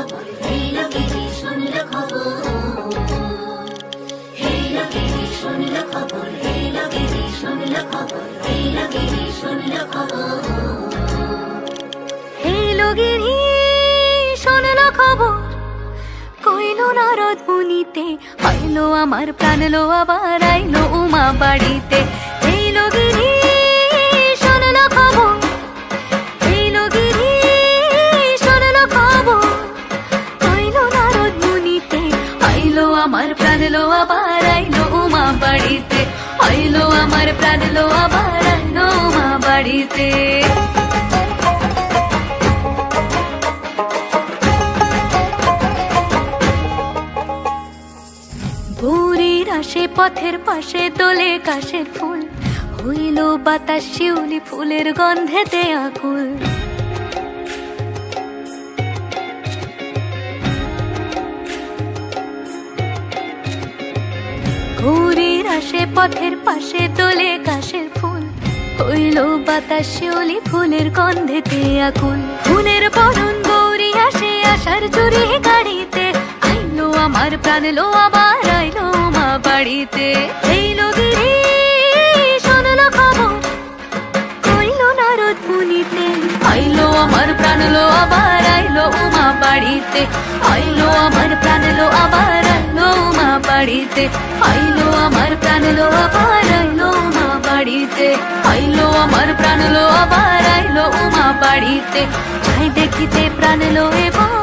খবর, হেলো গিরি শুনল খবর, হেলো গিরি শুনল খবর, হেলো গিরি শুনল খবর, হেলো গিরি শুনল খবর, হেলো গিরি শুনল খবর, কইল নারদ মুনিতে, আইলো আমার প্রাণ লো আবার আইলো উমা বাড়িতে। হেলো গিরি শুনল খবর, হেলো গিরি শুনল খবর, কইল নারদ মুনিতে, আইলো আমার প্রাণ লো আবার আইলো উমা বাড়িতে, আইলো আমার প্রাণ লো আবার আইলো উমা বাড়িতে। ভোরের আসে পথের পাশে তোলে কাশের ফুল, হইল বাতাস শিউলি ফুলের গন্ধেতে আকুল। ভোরের আসে পথের পাশে তোলে কাশের ফুল, হইল বাতাস শিউলি ফুলের গন্ধেতে আকুল। ফুলের বরণ গৌরী আসে আশার চুরি গাড়িতে, আইলো আমার প্রাণ লো আবার আইলো মা বাড়িতে। হেলো গিরি শুনল খবর, কইল নারদ মুনিতে, আইলো আমার প্রাণ লো আবার আইলো উমা বাড়িতে, আইলো আমার প্রাণ লো আবার আইলো উমা বাড়িতে, আইলো আমার প্রাণ লো আবার আইলো উমা বাড়িতে, আইলো আমার প্রাণ লো আবার আইলো উমা বাড়িতে। যাই দেখিতে প্রাণ লো এবার